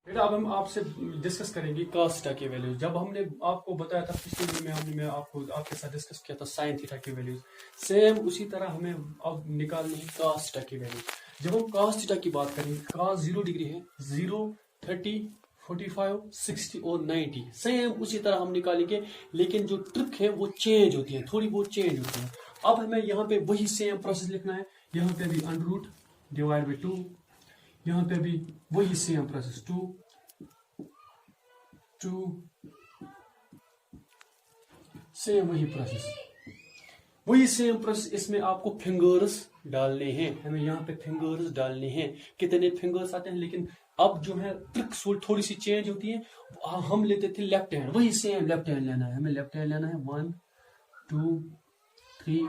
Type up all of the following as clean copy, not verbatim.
बेटा अब हम आपसे डिस्कस करेंगे cos थीटा की वैल्यूज। जब हमने आपको बताया था पिछले वीडियो में हमने आपको आपके साथ डिस्कस किया था sin थीटा की वैल्यूज, सेम उसी तरह हमें अब निकालनी है cos थीटा की वैल्यूज। जब हम cos थीटा की बात करेंगे, cos 0 डिग्री है, 0, 30, 45, 60 और 90 सेम उसी तरह हम निकालेंगे, लेकिन जो ट्रिक है वो चेंज होती है, थोड़ी बहुत चेंज होती है। अब हमें यहाँ पे वही सेम प्रोसेस लिखना है, यहाँ पे भी अंडर रूट डिवाइड बाई 2, यहाँ पे भी वही सेम प्रोसेस 2 सेम वही सेम प्रोसेस। इसमें आपको फिंगर्स डालने हैं, हमें यहाँ पे फिंगर्स डालने हैं। कितने फिंगर्स आते हैं, लेकिन अब जो है ट्रिक थोड़ी सी चेंज होती है। हम लेते थे लेफ्ट हैंड, वही सेम लेफ्ट हैंड लेना है, हमें लेफ्ट हैंड लेना है 1, 2, 3,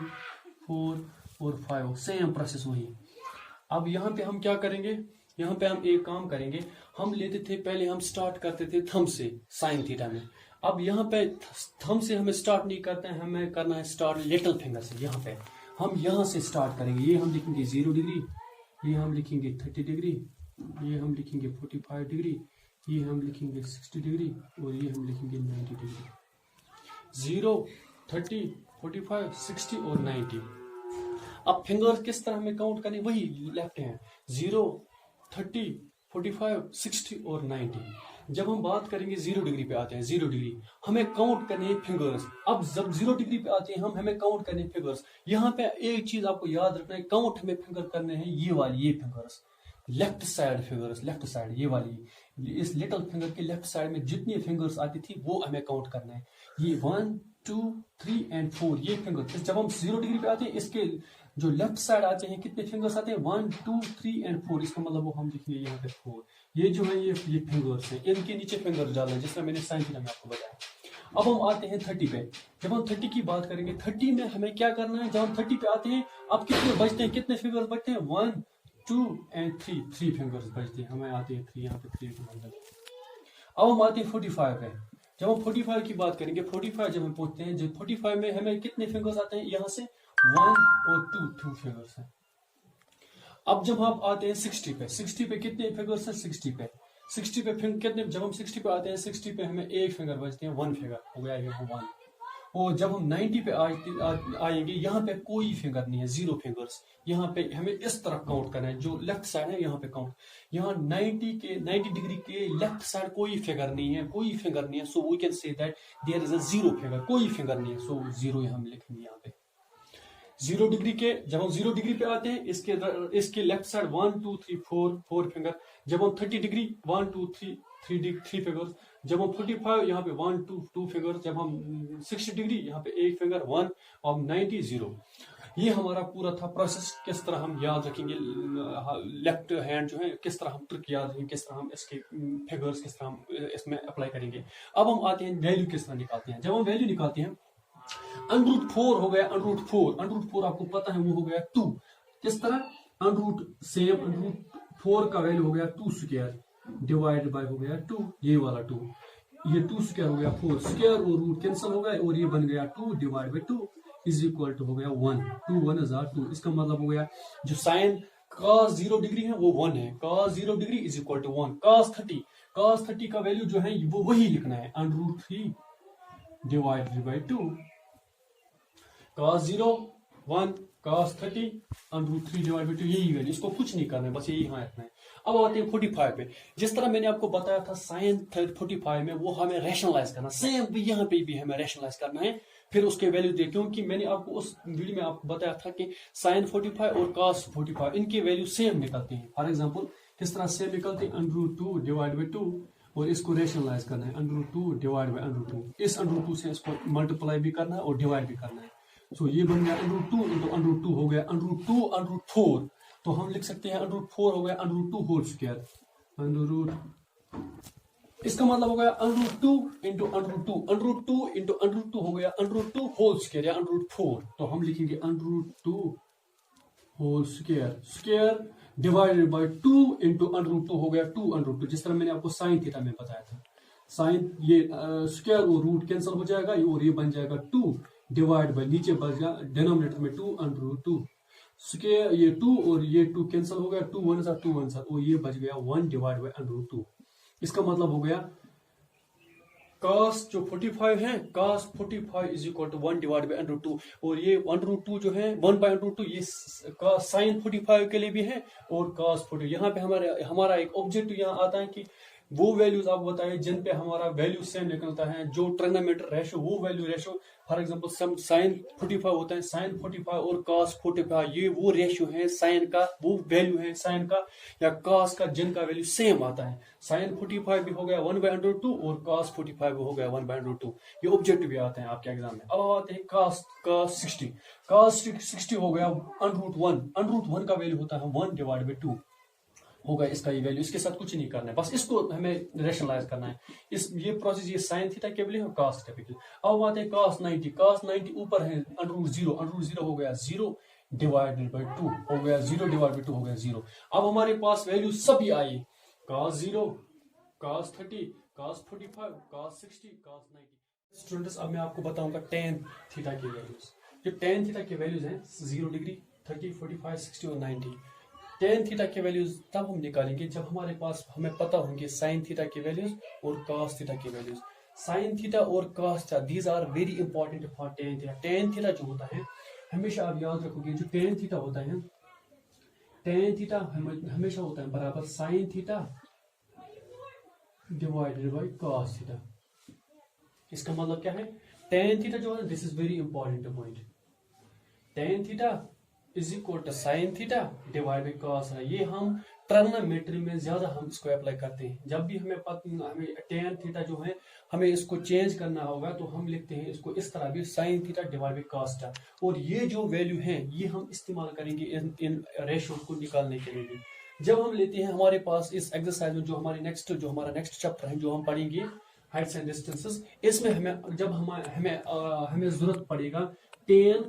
4 और 5, सेम प्रोसेस वही। अब यहाँ पे हम क्या करेंगे, यहाँ पे हम एक काम करेंगे, हम लेते थे पहले, हम स्टार्ट करते थे थंब से साइन थीटा में। अब यहाँ पे थंब से हमें स्टार्ट नहीं करते हैं, हमें करना है स्टार्ट लिटिल फिंगर से। यहाँ पे हम यहाँ से स्टार्ट करेंगे, ये हम लिखेंगे 0 डिग्री, ये हम लिखेंगे 30 डिग्री, ये हम लिखेंगे 45 डिग्री, ये हम लिखेंगे 60 डिग्री और ये हम लिखेंगे 90 डिग्री। 0, 30, 45, 60 और 90। अब फिंगर किस तरह हमें काउंट करने, वही लेफ्ट हैंड 0, 30, 45, 60 और 90। जब हम बात करेंगे 0 डिग्री पे आते हैं, 0 डिग्री हमें काउंट करने हैं फिंगर्स। अब जब 0 डिग्री पे आते हैं हमें काउंट करने हैं फिंगर्स। यहाँ पे एक चीज आपको याद रखना है, काउंट हमें फिंगर करने हैं ये fingers, left side fingers, left side ये वाली, इस लिटिल फिंगर के लेफ्ट साइड में जितनी फिंगर्स आती थी वो हमें काउंट करना है। ये 1, 2, 3 और 4 ये फिंगर। जब हम 0 डिग्री पे आते हैं, इसके जो लेफ्ट साइड आते हैं कितने फिंगर्स आते हैं, 1, 2, 3 और 4। इसका मतलब वो हम लिखेंगे यहाँ पे 4। ये जो है ये फिंगर्स हैं, इनके नीचे फिंगर्स डालना है, जिसका मैंने साइन थीटा में आपको बताया। अब हम आते हैं 30 पे। जब हम 30 की बात करेंगे, 30 में हमें क्या करना है, जब हम 30 पे आते हैं अब कितने बचते हैं, कितने फिंगर्स बचते हैं, 1, 2 और 3, 3 फिंगर्स बचते हैं, हमें आते हैं 3, यहाँ पे 3 फिंगर्स। अब हम आते हैं 45 पे। जब हम 45 की बात करेंगे, 45 जब हम पहुंचते हैं, जब 45 में हमें कितने फिंगर्स आते हैं, यहाँ से 1 और 2 फिंगर्स हैं। अब जब आप आते हैं 60 पे, 60 पे कितने फिंगर्स हैं, 60 पे कितने, जब हम 60 पे आते हैं, 60 पे हमें एक फिंगर बचते हैं, 1 फिंगर हो गया यहाँ 1। और जब हम 90 पे आएंगे, यहाँ पे कोई फिंगर नहीं है, 0 फिंगर्स। यहाँ पे हमें इस तरफ काउंट करना है, जो लेफ्ट साइड है यहाँ पे काउंट। यहाँ 90 डिग्री के लेफ्ट साइड कोई फिंगर नहीं है, so we can say that there is a 0 finger, कोई फिंगर नहीं है, सो 0 हम लिखेंगे यहाँ पे। 0 डिग्री के, जब हम 0 डिग्री पे आते हैं, इसके लेफ्ट साइड 1, 2, 3, 4 फिंगर। जब हम 30 डिग्री 1, 2, 3 फिंगर्स। जब हम 45 यहाँ पे 1, 2 फिंगर। जब हम 60 डिग्री यहाँ पे एक फिंगर 1 और 90 0। ये हमारा पूरा था प्रोसेस। किस तरह हम याद रखेंगे लेफ्ट हैंड जो है, किस तरह हम ट्रिक याद रखेंगे, किस तरह हम इसके फिगर्स किस तरह हम इसमें अप्लाई करेंगे। अब हम आते हैं वैल्यू किस तरह निकालते हैं। जब हम वैल्यू निकालते हैं, √4 हो गया, √4 आपको पता है वो हो गया 2। किस तरह, √4 का वैल्यू हो गया 2 स्क्वायर डिवाइड बाय हो गया 2, ये वाला 2, ये 2 स्क्वायर हो गया 4 स्क्वायर और रूट कैंसिल हो गया और ये बन गया 2 divide by 2 is equal to हो गया 1। 2 1 = 2। इसका मतलब हो गया जो साइन cos 0 डिग्री है वो 1 है, cos 0 degree is equal to 1। cos 30 का वैल्यू जो है वो वही लिखना है, √3 divided by 2। cos 0 1, cos 30 √3 divide by 2, यही वैल्यू, इसको कुछ नहीं करना है, बस यही यहाँ रखना है। अब आते हैं 45 पे। जिस तरह मैंने आपको बताया था साइन 45 में वो हमें रैशनलाइज करना, सेम यहाँ पे भी हमें रैशनलाइज करना है, फिर उसके वैल्यू दे। क्योंकि मैंने आपको उस वीडियो में आपको बताया था कि साइन 45 और cos 45 इनके वैल्यू सेम निकलते हैं। फॉर एग्जाम्पल किस तरह सेम निकलते हैं, √2 डिवाइड बाई 2 और इसको रैशनलाइज करना है, √2 डिवाइड बाई √2। इस √2 से इसको मल्टीप्लाई भी करना है और डिवाइड भी करना है। सो ये बन गया √2 इंटू √2 हो गया √2 √4। तो हम लिख सकते हैं √4 हो गया √2 होल स्क्वायर, इसका मतलब हो गया √2 इंटू √2 हो गया √2 होल स्क्वायर या √4। तो हम लिखेंगे √2 whole square divided by 2 into √2 हो गया 2 √2। जिस तरह मैंने आपको साइन थीटा में बताया था, साइन ये स्क्वायर और रूट कैंसिल हो जाएगा और ये बन जाएगा 2 डिवाइड बाय, नीचे बच गया डिनोमिनेटर में 2 √2 स्क्वायर, ये 2 और ये 2 कैंसिल हो गया, 2 1 = 2 1 और ये बच गया 1 डिवाइड बाय √2। इसका मतलब हो गया cos जो 45 है, cos 45 is equal to 1 divide by √2, और ये 1√2 जो है 1 बाई √2 ये sin 45 के लिए भी है और cos 40। यहाँ पे हमारा एक ऑब्जेक्टिव यहाँ आता है कि वो वैल्यूज आपको बताइए जिन पे हमारा वैल्यू सेम निकलता है, जो ट्रिग्नोमेट्री रेशो वो value ratio, for example some sin 45 होता है, sin 45 और cos 45 ये वो रेशियो है, sin का वो वैल्यू है sin का या cos का, जिनका वैल्यू सेम आता है। sin 45 भी हो गया 1 बाई √2 और cos 45 भी हो गया 1 बाई √2। ये ऑब्जेक्टिव भी आते हैं आपके एग्जाम में। अब आते हैं cos 60, cos 60 हो गया √1 का वैल्यू होता है 1 डिवाइड बाई 2 होगा इसका ये वैल्यू। इसके साथ कुछ नहीं करना है, बस इसको हमें रेशनलाइज करना है। ये प्रोसेस ये sin थीटा के लिए और cos थीटा के लिए। अब आते हैं cos 90 ऊपर है √0 हो गया 0 डिवाइडेड बाई 2 हो गया 0 डिवाइड बाई 2 हो गया 0। अब हमारे पास वैल्यू सभी आई, cos 0, cos 30, cos 45, cos 60, cos 90। Students अब मैं आपको बताऊंगा tan थीटा की वैल्यूज। जो tan थीटा की वैल्यूज हैं 0 डिग्री, 30, 45, 60 और 90। tan थीटा के वैल्यूज तब हम निकालेंगे जब हमारे पास हमें पता होंगे sin थीटा के वैल्यूज और cos थीटा के वैल्यूज। sin थीटा और cos theta these are very important for tan theta. tan theta जो होता है हमेशा आप याद रखोगे, जो tan थीटा होता है, tan थीटा हमेशा होता है बराबर sin theta divided by cos theta. इसका मतलब क्या है, tan थीटा जो है this is very important point, tan theta is equal to sine theta divide by cos है। ये हम ट्रिग्नोमेट्री में ज्यादा हम इसको अप्लाई करते हैं। जब भी हमें tan थीटा जो है हमें इसको चेंज करना होगा तो हम लिखते हैं इसको इस तरह भी sign theta divide by cos theta. और ये जो वैल्यू है ये हम इस्तेमाल करेंगे इन रेशियो को निकालने के लिए भी। जब हम लेते हैं हमारे पास इस एक्सरसाइज में जो हमारा नेक्स्ट चैप्टर है जो हम पढ़ेंगे हाइट्स एंड डिस्टेंसेस, इसमें हमें जब हमें जरूरत पड़ेगा tan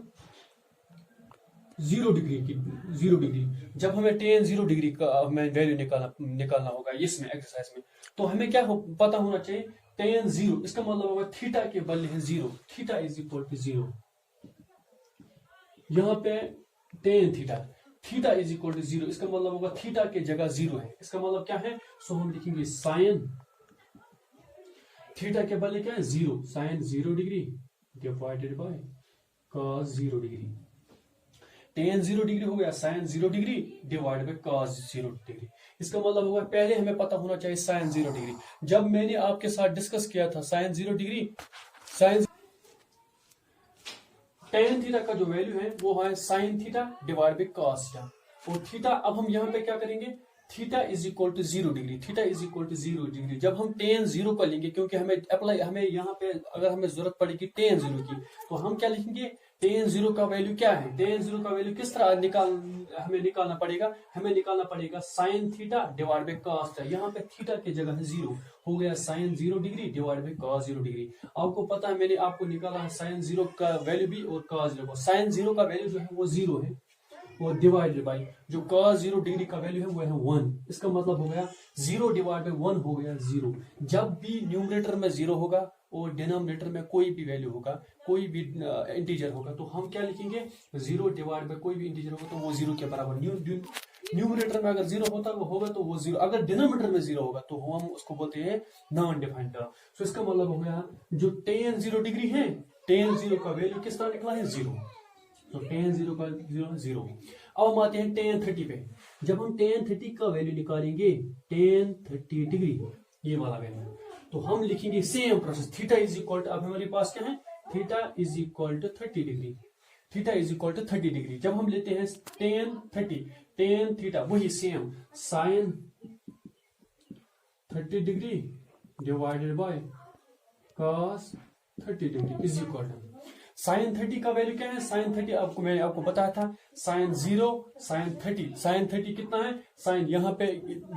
0 डिग्री की, 0 डिग्री जब हमें tan 0 डिग्री का हमें वैल्यू निकालना होगा इसमें एक्सरसाइज में, तो हमें क्या पता होना चाहिए tan 0, इसका मतलब होगा थीटा के बदले है 0, थीटा इज इक्वल टू 0। यहाँ पे tan theta is equal to 0, इसका मतलब होगा थीटा के जगह 0 है। इसका मतलब क्या है, सो हम लिखेंगे साइन थीटा के बदले क्या है 0, sine 0 degree divided by cos 0 degree. tan 0 degree हो गया sin 0 degree divide by cos 0 degree. इसका मतलब होगा पहले हमें पता होना चाहिए sin 0 डिग्री। जब मैंने आपके साथ डिस्कस किया था sin 0 डिग्री, tan थीटा का जो वैल्यू है वो है sin theta divide by cos theta, और थीटा अब हम यहाँ पे क्या करेंगे, theta is equal to 0 degree, theta is equal to 0 degree. जब हम tan 0 का लेंगे, क्योंकि हमें यहाँ पे अगर हमें जरूरत पड़ेगी tan 0 की, तो हम क्या लिखेंगे, tan 0 का वैल्यू क्या है, tan 0 का वैल्यू किस तरह हमें निकालना पड़ेगा sin theta divide by cos theta. यहाँ पे थीटा की जगह है 0, हो गया sin 0 degree divide by cos 0 degree. आपको पता है मैंने आपको निकाला है sin 0 का वैल्यू भी और cos 0 का। sin 0 का वैल्यू जो है वो 0 है और डिवाइडेड बाई जो cos 0 डिग्री का वैल्यू है वो है 1। इसका मतलब हो गया 0 डिवाइड बाई 1 हो गया 0। जब भी न्यूमरेटर में 0 होगा और डिनोमिनेटर में कोई भी वैल्यू होगा, कोई भी इंटीजर होगा, तो हम क्या लिखेंगे, 0 डिवाइड बाई कोई भी इंटीजर होगा तो वो 0 के बराबर। न्यूमरेटर में अगर 0 होगा तो वो 0, अगर डिनोमिनेटर में 0 होगा तो हम उसको बोलते हैं नॉन डिफाइंड टर्म। सो इसका मतलब हो गया जो tan 0 डिग्री है, tan 0 का वैल्यू किस तरह निकला है 0, तो tan 0 का 0। अब हम आते हैं tan 30 पे। जब हम tan 30 का वैल्यू निकालेंगे, tan 30 डिग्री ये वाला वैल्यू, तो हम लिखेंगे same process, theta is equal to, अब हमारे पास क्या है, theta is equal to 30 degree, theta is equal to 30 degree. जब हम लेते हैं tan थीटा वही same sine 30 degree divided by cos 30 degree is equal to sine 30 का वैल्यू क्या है, साइन 30 मैंने आपको बताया था, साइन 0 साइन 30, साइन 30 कितना है, साइन यहाँ पे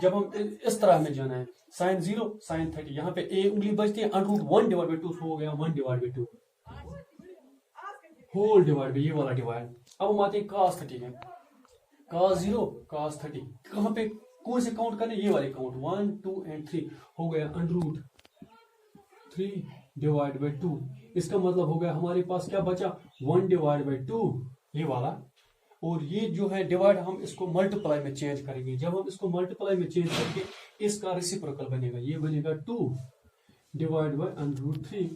जब हम इस तरह में जाना है साइन 0 साइन 30, यहाँ पे ए उंगली बचती है, √1 डिवाइड बाई 2 हो गया 1 divide by 2 whole divide by ये वाला डिवाइड। अब हम आते हैं cos 30 में, cos 0 cos 30, कहाँ पे कौन से काउंट करने, ये वाले काउंट 1 2 एंड 3 हो गया √3 डिवाइड बाई 2। इसका मतलब हो गया हमारे पास क्या बचा 1 डिवाइड बाई 2 ये वाला, और ये जो है डिवाइड हम इसको मल्टीप्लाई में चेंज करेंगे। जब हम इसको मल्टीप्लाई में चेंज करेंगे इसका रेसिप्रोकल बनेगा, ये बनेगा 2 डिवाइड बाय √3।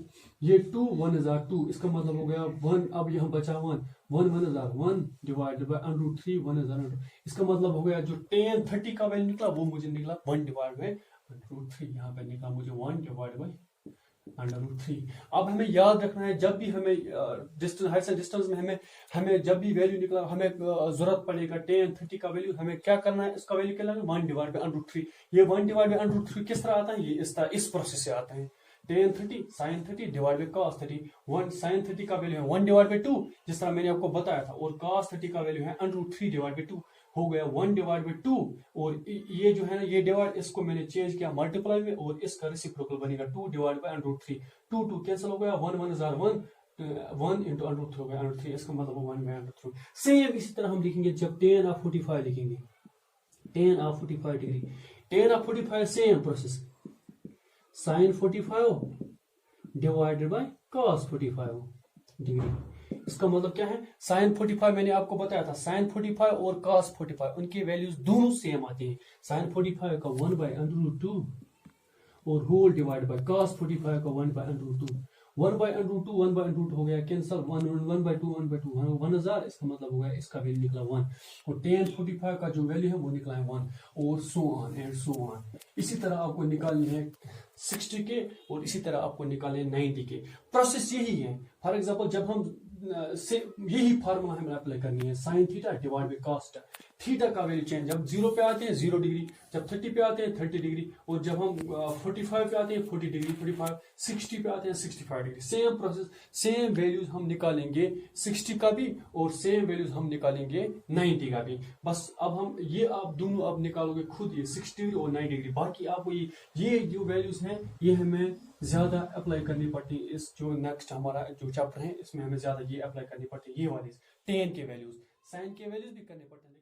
ये 2 1 is 2, इसका मतलब हो गया 1, अब यहाँ बचा 1 1 1 is 1 डिवाइड बाय √3 1 is √3। इसका मतलब हो गया जो tan 30 का वैल्यू निकला वो मुझे निकला 1 डिवाइड बाय √3, यहाँ पे निकला मुझे 1 डिवाइड बाय √3। अब हमें याद रखना है जब भी हमें डिस्टेंस हाइट एंड डिस्टेंस में हमें जब भी वैल्यू निकला हमें जरूरत पड़ेगा tan 30 का वैल्यू, हमें क्या करना है, इसका वैल्यू क्या लेना, 1 डिवाइड बाय √3। ये 1 डिवाइड बाय √3 किस तरह आता है, ये इस प्रोसेस से आता है, tan 30 sin 30 divide by cos 30। 1 sin 30 का वैल्यू है 1 डिवाइड बाय 2 जिस तरह मैंने आपको बताया था, और cos 30 का वैल्यू है √3 डिवाइड बाय 2, हो गया 1 डिवाइड बाय 2। और ये जो है ना ये डिवाइड, इसको मैंने चेंज किया मल्टीप्लाई में, और इसका रेसिप्रोकल बनेगा 2 डिवाइड बाय √3। 2 2 कैंसिल हो गया, 1 1 is 1 into √3 हो गया √3, इसका मतलब 1 बाय √3। सेम इसी तरह हम लिखेंगे जब tan of 45 लिखेंगे, tan of 45 degree, tan of 45 same process, sin 45 divided by cos 45 degree. इसका मतलब क्या है, sin 45 मैंने आपको बताया था, sin 45 और cos 45 उनकी वैल्यूज दोनों सेम आती हैं। sin 45 का 1 बाय √2 और होल डिवाइड बाय cos 45 का 1 बाय √2। 1 बाय √2 1 बाय √2 हो गया कैंसिल, 1 बाय 2 1 बाय 2 1000, इसका मतलब हो गया इसका वैल्यू निकला 1, और tan 45 का जो वैल्यू है वो निकला है 1, और so on and so on. इसी तरह आपको निकालनी है 60 के, और इसी तरह आपको निकालने 90 के। प्रोसेस यही है। फॉर एग्जाम्पल जब हम से यही फार्मूला हमें अप्लाई करनी है, sin theta divide by cos theta का वैल्यू चेंज, जब 0 पे आते हैं 0 डिग्री, जब 30 पे आते हैं 30 डिग्री, और जब हम 45 पे आते हैं 40 डिग्री, 45 60 पे आते हैं 65 degree. Same process, same values हम निकालेंगे 60 का भी, और सेम वैल्यूज हम निकालेंगे 90 का भी। बस अब हम ये आप दोनों अब निकालोगे खुद, ये 60 डिग्री और 90 डिग्री। बाकी आपको ये जो वैल्यूज हैं ये हमें ज्यादा अप्लाई करनी पड़ती है। इस जो नेक्स्ट हमारा जो चैप्टर है इसमें हमें ज्यादा ये अप्लाई करनी पड़ती है, ये वाली tan के वैल्यूज, sin के वैल्यूज भी करने पड़ते हैं।